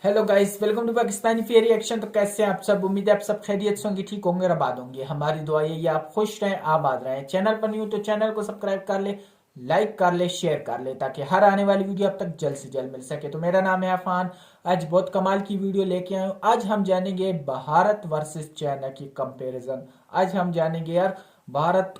Hello guys, welcome to Pakistani fair reaction. तो कैसे हैं आप सब? उम्मीद है आप सब खैरियत से होंगे, ठीक होंगे और आबाद होंगे। हमारी दुआ यही है आप खुश रहें, आबाद रहें। चैनल पर न्यू तो चैनल को सब्सक्राइब कर ले, लाइक कर ले, शेयर कर ले, ताकि हर आने वाली वीडियो आप तक जल्द से जल्द मिल सके। तो मेरा नाम है अफान। आज बहुत कमाल की वीडियो लेके आया हूँ। आज हम जानेंगे भारत वर्सेस चाइना की कंपेरिजन। आज हम जानेंगे यार, भारत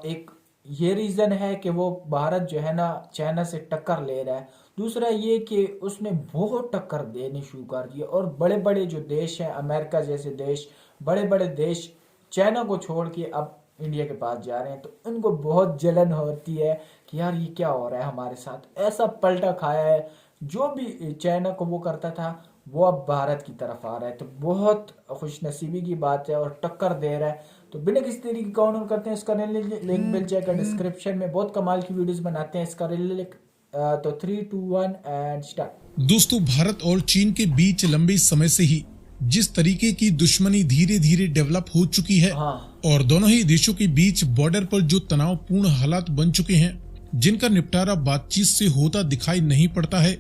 एक ये रीजन है कि वो भारत जो है ना चाइना से टक्कर ले रहा है। दूसरा ये कि उसने बहुत टक्कर देनी शुरू कर दी और बड़े बड़े जो देश हैं, अमेरिका जैसे देश, बड़े बड़े देश चाइना को छोड़ के अब इंडिया के पास जा रहे हैं। तो उनको बहुत जलन होती है कि यार ये क्या हो रहा है हमारे साथ। ऐसा पलटा खाया है, जो भी चाइना को वो करता था वो अब भारत की तरफ आ रहा है। तो बहुत खुशनसीबी की बात है और टक्कर दे रहा है। तो बिना किसी तरीके का काउंट करते हैं, इसका लिंक मिल जाएगा डिस्क्रिप्शन में। बहुत कमाल की वीडियोस बनाते हैं, इसका लिंक। तो 3, 2, 1 एंड स्टार्ट। दोस्तों, भारत और चीन के बीच लंबे समय से ही जिस तरीके की दुश्मनी धीरे धीरे डेवलप हो चुकी है, और दोनों ही देशों के बीच बॉर्डर पर जो तनावपूर्ण हालात बन चुके हैं, जिनका निपटारा बातचीत से होता दिखाई नहीं पड़ता है,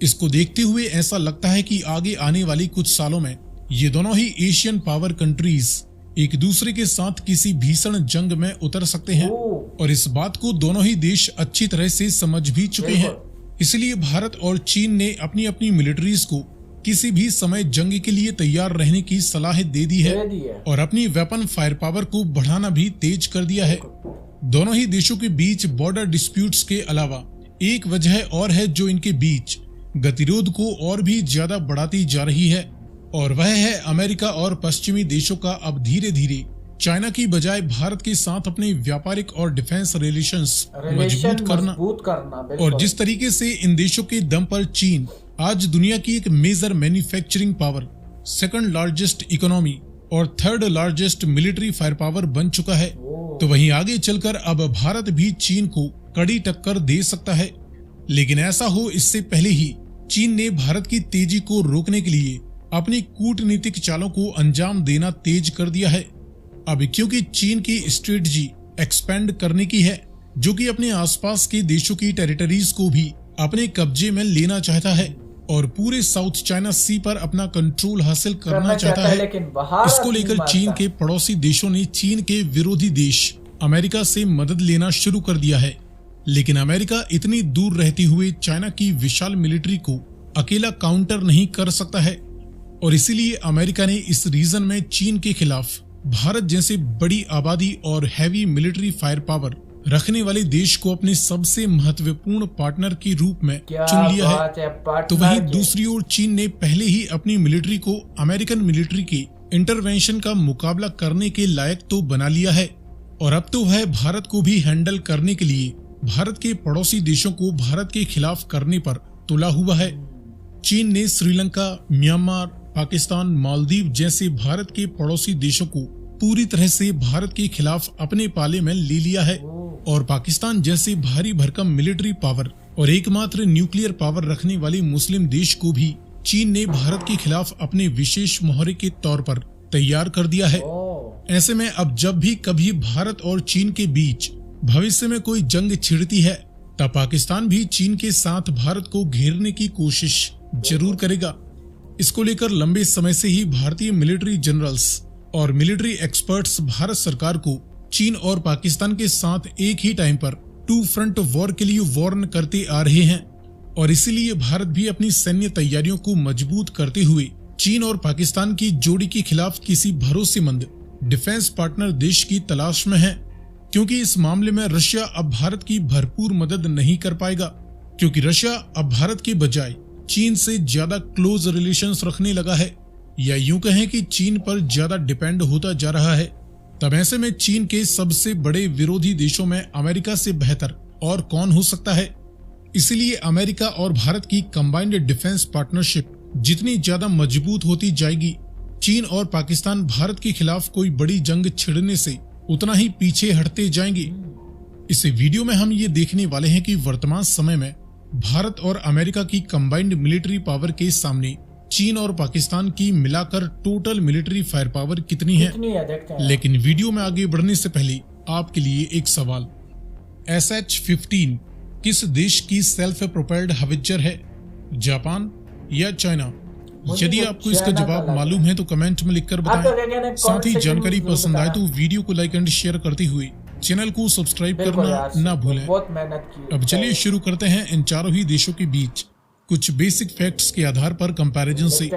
इसको देखते हुए ऐसा लगता है कि आगे आने वाली कुछ सालों में ये दोनों ही एशियन पावर कंट्रीज एक दूसरे के साथ किसी भीषण जंग में उतर सकते हैं। और इस बात को दोनों ही देश अच्छी तरह से समझ भी चुके हैं। इसलिए भारत और चीन ने अपनी अपनी मिलिट्रीज को किसी भी समय जंग के लिए तैयार रहने की सलाह दे दी है और अपनी वेपन फायर पावर को बढ़ाना भी तेज कर दिया है। दोनों ही देशों के बीच बॉर्डर डिस्प्यूट्स के अलावा एक वजह और है जो इनके बीच गतिरोध को और भी ज्यादा बढ़ाती जा रही है, और वह है अमेरिका और पश्चिमी देशों का अब धीरे धीरे चाइना की बजाय भारत के साथ अपने व्यापारिक और डिफेंस रिलेशंस मजबूत करना। और जिस तरीके से इन देशों के दम पर चीन आज दुनिया की एक major manufacturing power, second largest economy और third largest military fire power बन चुका है, तो वहीं आगे चलकर अब भारत भी चीन को कड़ी टक्कर दे सकता है। लेकिन ऐसा हो इससे पहले ही चीन ने भारत की तेजी को रोकने के लिए अपनी कूटनीतिक चालों को अंजाम देना तेज कर दिया है। अब क्योंकि चीन की स्ट्रेटजी एक्सपेंड करने की है, जो कि अपने आसपास के देशों की टेरिटरीज को भी अपने कब्जे में लेना चाहता है और पूरे साउथ चाइना सी पर अपना कंट्रोल हासिल करना चाहता है। इसको लेकर चीन के पड़ोसी देशों ने चीन के विरोधी देश अमेरिका से मदद लेना शुरू कर दिया है। लेकिन अमेरिका इतनी दूर रहते हुए चाइना की विशाल मिलिट्री को अकेला काउंटर नहीं कर सकता है, और इसीलिए अमेरिका ने इस रीजन में चीन के खिलाफ भारत जैसे बड़ी आबादी और हैवी मिलिट्री फायर पावर रखने वाले देश को अपने सबसे महत्वपूर्ण पार्टनर के रूप में चुन लिया है। तो वहीं दूसरी ओर चीन ने पहले ही अपनी मिलिट्री को अमेरिकन मिलिट्री के इंटरवेंशन का मुकाबला करने के लायक तो बना लिया है, और अब तो वह भारत को भी हैंडल करने के लिए भारत के पड़ोसी देशों को भारत के खिलाफ करने पर तुला हुआ है। चीन ने श्रीलंका, म्यांमार, पाकिस्तान, मालदीव जैसे भारत के पड़ोसी देशों को पूरी तरह से भारत के खिलाफ अपने पाले में ले लिया है, और पाकिस्तान जैसे भारी भरकम मिलिट्री पावर और एकमात्र न्यूक्लियर पावर रखने वाले मुस्लिम देश को भी चीन ने भारत के खिलाफ अपने विशेष मोहरे के तौर पर तैयार कर दिया है। ऐसे में अब जब भी कभी भारत और चीन के बीच भविष्य में कोई जंग छिड़ती है, तब पाकिस्तान भी चीन के साथ भारत को घेरने की कोशिश जरूर करेगा। इसको लेकर लंबे समय से ही भारतीय मिलिट्री जनरल्स और मिलिट्री एक्सपर्ट्स भारत सरकार को चीन और पाकिस्तान के साथ एक ही टाइम पर 2 फ्रंट वॉर के लिए वार्न करते आ रहे हैं, और इसीलिए भारत भी अपनी सैन्य तैयारियों को मजबूत करते हुए चीन और पाकिस्तान की जोड़ी के खिलाफ किसी भरोसेमंद डिफेंस पार्टनर देश की तलाश में है। क्योंकि इस मामले में रशिया अब भारत की भरपूर मदद नहीं कर पाएगा, क्योंकि रशिया अब भारत के बजाय चीन से ज्यादा क्लोज रिलेशंस रखने लगा है, या यूं कहें कि चीन पर ज्यादा डिपेंड होता जा रहा है। तब ऐसे में चीन के सबसे बड़े विरोधी देशों में अमेरिका से बेहतर और कौन हो सकता है। इसलिए अमेरिका और भारत की कंबाइंड डिफेंस पार्टनरशिप जितनी ज्यादा मजबूत होती जाएगी, चीन और पाकिस्तान भारत के खिलाफ कोई बड़ी जंग छिड़ने से उतना ही पीछे हटते जाएंगे। इस वीडियो में हम ये देखने वाले हैं कि वर्तमान समय में भारत और अमेरिका की कंबाइंड मिलिट्री पावर के सामने चीन और पाकिस्तान की मिलाकर टोटल मिलिट्री फायर पावर कितनी है। लेकिन वीडियो में आगे बढ़ने से पहले आपके लिए एक सवाल, SH-15 किस देश की सेल्फ प्रोपेल्ड हवित्जर है, जापान या चाइना? यदि आपको इसका जवाब मालूम है तो कमेंट में लिखकर बताएं। साथ ही जानकारी पसंद आए तो वीडियो को लाइक एंड शेयर करते हुए चैनल को सब्सक्राइब करना ना भूलें। बहुत मेहनत की। अब चलिए शुरू करते हैं इन चारों ही देशों के बीच कुछ बेसिक फैक्ट्स के आधार पर कंपैरिजन से।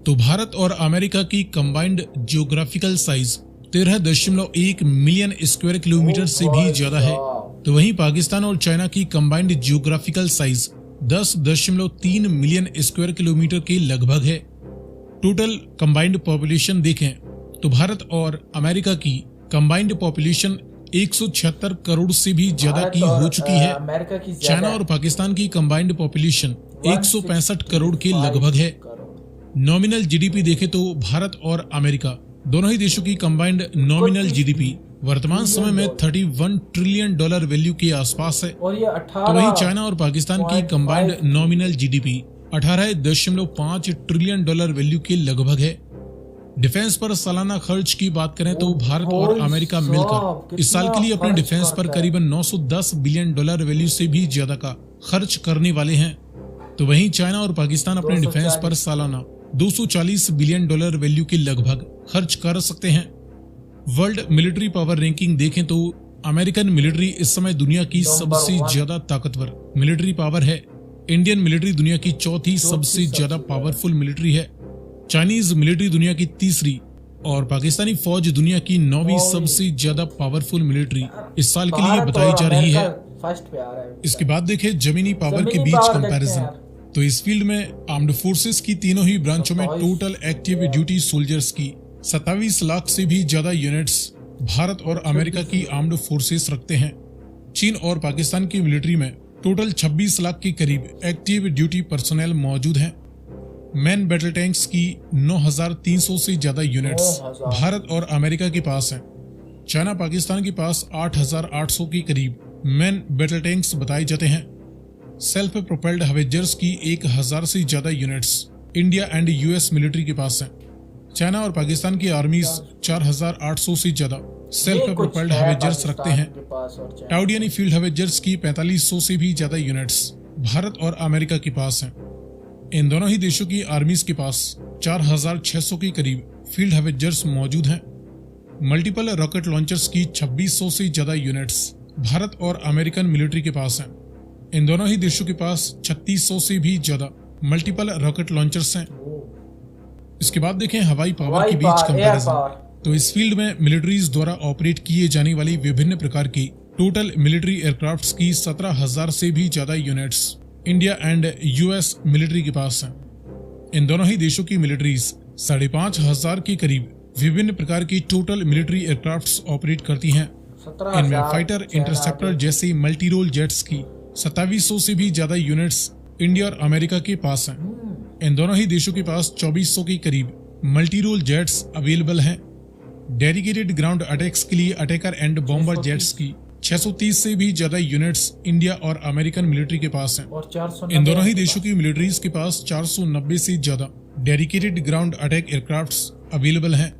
तो भारत और अमेरिका की combined geographical size 13.1 million square kilometre से भी ज्यादा है। तो वहीं पाकिस्तान और चाइना की combined geographical size 10.3 million square kilometre के लगभग है। टोटल कंबाइंड पॉपुलेशन देखें तो भारत और अमेरिका की कंबाइंड पॉपुलेशन 176 करोड़ से भी ज्यादा की हो चुकी है। चाइना और पाकिस्तान की कंबाइंड पॉपुलेशन 165 करोड़ के लगभग है। नॉमिनल जीडीपी देखें तो भारत और अमेरिका दोनों ही देशों की कंबाइंड नॉमिनल जीडीपी वर्तमान समय में $31 ट्रिलियन वैल्यू के आसपास है। तो वहीं चाइना और पाकिस्तान की combined nominal GDP 18.5 trillion value के लगभग है। डिफेंस पर सालाना खर्च की बात करें तो भारत और अमेरिका मिलकर इस साल के लिए अपने डिफेंस पर करीबन 910 बिलियन डॉलर वैल्यू से भी ज्यादा का खर्च करने वाले हैं। तो वहीं चाइना और पाकिस्तान अपने डिफेंस पर सालाना 240 बिलियन डॉलर वैल्यू के लगभग खर्च कर सकते हैं। वर्ल्ड मिलिट्री पावर रैंकिंग देखें तो अमेरिकन मिलिट्री इस समय दुनिया की सबसे ज्यादा ताकतवर मिलिट्री पावर है। इंडियन मिलिट्री दुनिया की चौथी सबसे ज्यादा पावरफुल मिलिट्री है। चाइनीज मिलिट्री दुनिया की तीसरी और पाकिस्तानी फौज दुनिया की 9वीं सबसे ज्यादा पावरफुल मिलिट्री इस साल के लिए बताई जा रही है। इसके बाद देखें जमीनी पावर के बीच कंपैरिजन। तो इस फील्ड में आर्म्ड फोर्सेस की तीनों ही ब्रांचों में टोटल एक्टिव ड्यूटी सोल्जर्स की 27 लाख से भी ज्यादा यूनिट्स भारत और अमेरिका की आर्म्ड फोर्सेस रखते हैं। चीन और पाकिस्तान की मिलिट्री में टोटल 26 लाख के करीब एक्टिव ड्यूटी पर्सनल मौजूद हैं। मैन बैटल टैंक्स की 9,300 से ज्यादा यूनिट्स भारत और अमेरिका के पास हैं। चाइना पाकिस्तान के पास 8,800 के करीब मैन बैटल टैंक्स बताए जाते हैं। सेल्फ प्रोपेल्ड हवेजर्स की 1,000 से ज्यादा units India and US military के पास हैं। चाइना और पाकिस्तान की आर्मीज 4,800 से ज्यादा सेल्फ प्रोपेल्ड हवेजर्स रखते हैं। टाउडियनी फील्ड हवेजर्स की 4,500 से भी ज्यादा यूनिट्स भारत और अमेरिका के पास हैं। इन दोनों ही देशों की आर्मीज के पास 4,600 के करीब फील्ड हवेजर्स मौजूद हैं। मल्टीपल रॉकेट लॉन्चर्स की 2,600 से ज्यादा यूनिट्स भारत और अमेरिकन मिलिट्री के पास हैं। इन दोनों ही देशों के पास 3,600 से भी ज्यादा मल्टीपल रॉकेट लॉन्चर्स हैं। इसके बाद देखें हवाई पावर के बीच कंपैरिजन। तो इस फील्ड में मिलिट्रीज द्वारा ऑपरेट किए जाने वाली विभिन्न प्रकार की टोटल मिलिट्री एयरक्राफ्ट्स की 17,000 से भी ज्यादा units India and US military के पास हैं। इन दोनों ही देशों की मिलिट्रीज 5,500 के करीब विभिन्न प्रकार की टोटल मिलिट्री एयरक्राफ्ट्स ऑपरेट करती हैं। इनमें फाइटर इंटरसेप्टर जैसे मल्टी रोल जेट्स की 2,700 से भी ज्यादा यूनिट्स इंडिया और अमेरिका के पास हैं। इन दोनों ही देशों के पास 2,400 के करीब मल्टी रोल जेट्स अवेलेबल हैं। डेडिकेटेड ग्राउंड अटैक्स के लिए अटैकर एंड बॉम्बर जेट्स की 630 से भी ज्यादा यूनिट्स इंडिया और अमेरिकन मिलिट्री के पास हैं। इन दोनों ही देशों की मिलिट्रीज के पास 490 से ज्यादा dedicated ground attack aircrafts available हैं।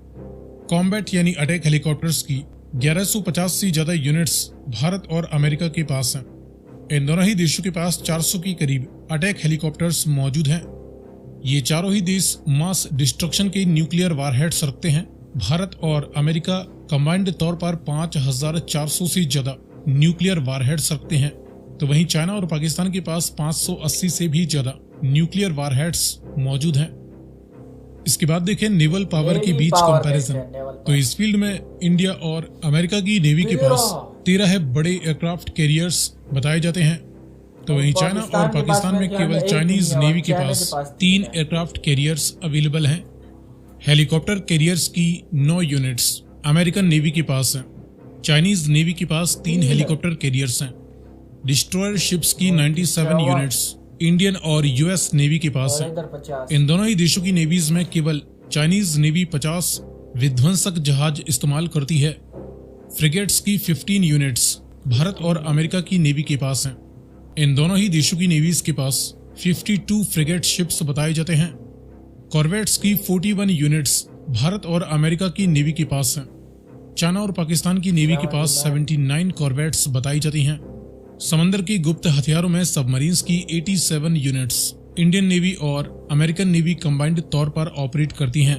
कॉम्बैट यानी अटैक हेलीकॉप्टर्स की 1150 से ज्यादा यूनिट्स भारत और अमेरिका के पास हैं। इन दोनों ही देशों के पास 400 के करीब अटैक हेलीकॉप्टर्स मौजूद हैं। ये चारों ही देश मास डिस्ट्रक्शन के न्यूक्लियर वारहेड्स रखते हैं। भारत और अमेरिका कंबाइंड तौर पर 5,400 से ज्यादा न्यूक्लियर वारहेड्स रखते हैं। तो वहीं चाइना और पाकिस्तान के पास 580 से भी ज्यादा न्यूक्लियर वारहेड्स मौजूद हैं। इसके बाद देखें नेवल पावर के बीच कंपैरिजन। तो इस फील्ड में इंडिया और अमेरिका की नेवी के पास 13 बड़े एयरक्राफ्ट कैरियर्स बताए जाते हैं। तो वहीं चाइना और पाकिस्तान में केवल चाइनीज नेवी के पास 3 एयरक्राफ्ट कैरियर्स अवेलेबल हैं। हेलीकॉप्टर कैरियर्स की 9 यूनिट्स अमेरिकन नेवी के पास हैं। चाइनीज नेवी के पास 3 हेलीकॉप्टर कैरियर्स हैं। डिस्ट्रॉयर शिप्स की 97 यूनिट्स इंडियन और यूएस नेवी के पास हैं। इन दोनों ही देशों की नेवीज में केवल चाइनीज नेवी 50 विध्वंसक जहाज इस्तेमाल करती है। फ्रिगेट्स की 15 यूनिट्स भारत और अमेरिका की नेवी के पास हैं। इन दोनों ही देशों की नेवीज के पास 52 फ्रिगेट शिप्स बताए जाते हैं। कॉर्वेट्स की 41 यूनिट्स भारत और अमेरिका की नेवी के पास हैं। चाइना और पाकिस्तान की नेवी के पास 79 कॉर्वेट्स बताई जाती हैं। समंदर के गुप्त हथियारों में सबमरीन्स की 87 यूनिट्स इंडियन नेवी और अमेरिकन नेवी कंबाइंड तौर पर ऑपरेट करती हैं।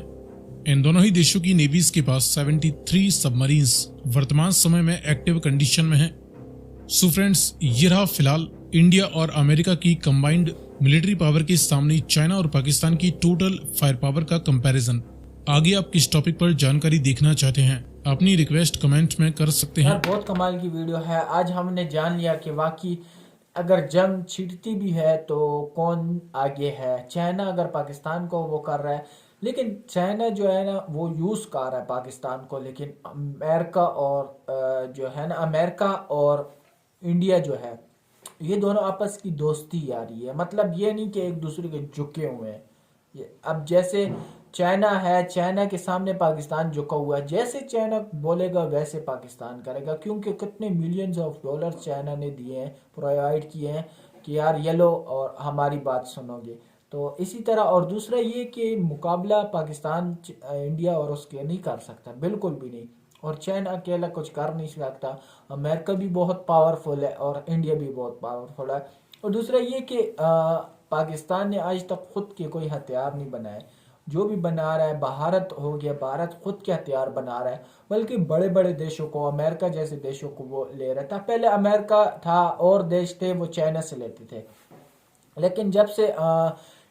इन दोनों ही देशों की नेवीज के पास 73 सबमरीन्स वर्तमान समय में एक्टिव कंडीशन में हैं। सो फ्रेंड्स, ये रहा फिलहाल इंडिया और अमेरिका की कंबाइंड मिलिट्री पावर के सामने चाइना और पाकिस्तान की टोटल फायर पावर का कंपैरिजन। आगे आप किस टॉपिक पर जानकारी देखना चाहते हैं, अपनी रिक्वेस्ट कमेंट में कर सकते हैं। बहुत कमाल की वीडियो है। आज हमने जान लिया कि वाकई अगर जंग छिड़ती भी है तो कौन आगे है। चाइना अगर पाकिस्तान को वो कर रहा है, लेकिन चाइना जो है ना वो यूज कर रहा है पाकिस्तान को, लेकिन अमेरिका और जो है ना अमेरिका और इंडिया जो है ये दोनों आपस की दोस्ती यारी है। मतलब ये नहीं कि एक दूसरे के झुके हुए हैं। अब जैसे चाइना है, चाइना के सामने पाकिस्तान झुका हुआ है, जैसे चाइना बोलेगा वैसे पाकिस्तान करेगा, क्योंकि कितने मिलियंस ऑफ डॉलर चाइना ने दिए हैं, प्रोवाइड किए हैं कि यार ये लो और हमारी बात सुनोगे। तो इसी तरह, और दूसरा ये कि मुकाबला पाकिस्तान इंडिया और उसके नहीं कर सकता, बिल्कुल भी नहीं। और चाइना अकेला कुछ कर नहीं सकता। अमेरिका भी बहुत पावरफुल है और इंडिया भी बहुत पावरफुल है। और दूसरा ये कि पाकिस्तान ने आज तक खुद के कोई हथियार नहीं बनाए। जो भी बना रहा है भारत हो गया, भारत खुद के हथियार बना रहा है, बल्कि बड़े बड़े देशों को, अमेरिका जैसे देशों को वो ले रहा था। पहले अमेरिका था और देश थे वो चाइना से लेते थे, लेकिन जब से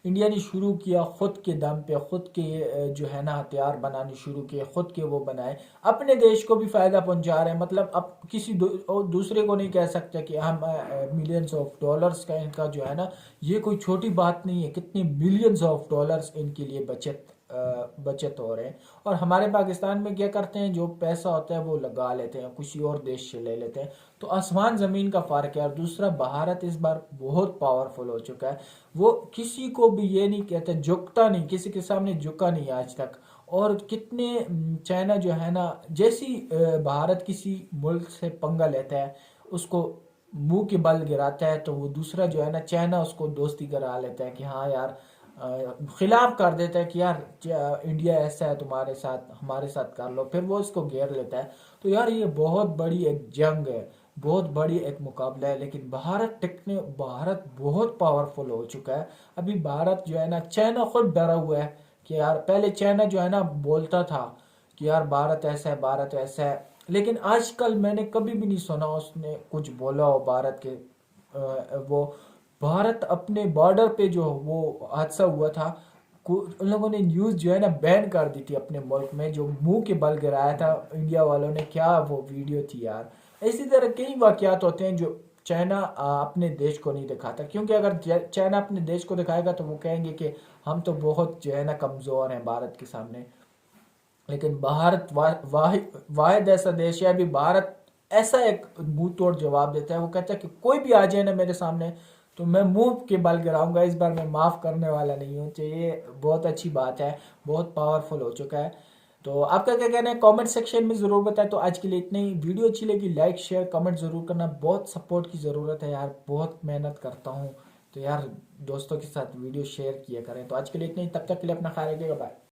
इंडिया ने शुरू किया खुद के दम पे, खुद के जो है ना हथियार बनाने शुरू किए, खुद के वो बनाए, अपने देश को भी फायदा पहुंचा रहे हैं। मतलब अब किसी दूसरे को नहीं कह सकते कि हम मिलियंस ऑफ डॉलर्स का इनका जो है ना, ये कोई छोटी बात नहीं है। कितने मिलियंस ऑफ डॉलर्स इनके लिए बचत हो रहे हैं। और हमारे पाकिस्तान में क्या करते हैं, जो पैसा होता है वो लगा लेते हैं, किसी और देश से ले लेते हैं। तो आसमान ज़मीन का फ़र्क है। और दूसरा, भारत इस बार बहुत पावरफुल हो चुका है। वो किसी को भी ये नहीं कहते, झुकता नहीं, किसी के सामने झुका नहीं आज तक। और कितने चाइना जो है ना, जैसी भारत किसी मुल्क से पंगा लेता है, उसको मुंह के बल गिराता है, तो वो दूसरा जो है ना चाइना उसको दोस्ती करा लेता है कि हाँ यार, खिलाफ कर देता है कि यार इंडिया ऐसा है तुम्हारे साथ, हमारे साथ कर लो, फिर वो इसको घेर लेता है। तो यार ये बहुत बड़ी एक जंग है, बहुत बड़ी एक मुकाबला है। लेकिन भारत बहुत पावरफुल हो चुका है। अभी भारत जो है ना, चाइना खुद डरा हुआ है कि यार, पहले चाइना जो है ना बोलता था कि यार भारत ऐसा है, भारत वैसा है, लेकिन आजकल मैंने कभी भी नहीं सुना उसने कुछ बोला हो भारत के। वो भारत अपने बॉर्डर पे जो वो हादसा हुआ था, उन लोगों ने न्यूज़ जो है ना बैन कर दी थी अपने मुल्क में, जो मुंह के बल गिराया था इंडिया वालों ने। क्या वो वीडियो थी यार। इसी तरह कई वाकयात होते हैं जो चाइना अपने देश को नहीं दिखाता, क्योंकि अगर चाइना अपने देश को दिखाएगा तो वो कहेंगे कि हम तो बहुत जो है ना कमज़ोर हैं भारत के सामने। लेकिन भारत वाहिद ऐसा देश है, अभी भारत ऐसा एक मुंह तोड़ जवाब देता है। वो कहता है कि कोई भी आ जाए ना मेरे सामने तो मैं मुंह के बल गिराऊंगा, इस बार मैं माफ़ करने वाला नहीं हूँ। तो ये बहुत अच्छी बात है, बहुत पावरफुल हो चुका है। तो आपका क्या कहना है कमेंट सेक्शन में ज़रूर बताएं। तो आज के लिए इतना ही। वीडियो अच्छी लगी लाइक शेयर कमेंट ज़रूर करना। बहुत सपोर्ट की ज़रूरत है यार, बहुत मेहनत करता हूँ। तो यार दोस्तों के साथ वीडियो शेयर किया करें। तो आज के लिए इतना ही, तब तक के लिए अपना ख्याल रखिएगा, बाय।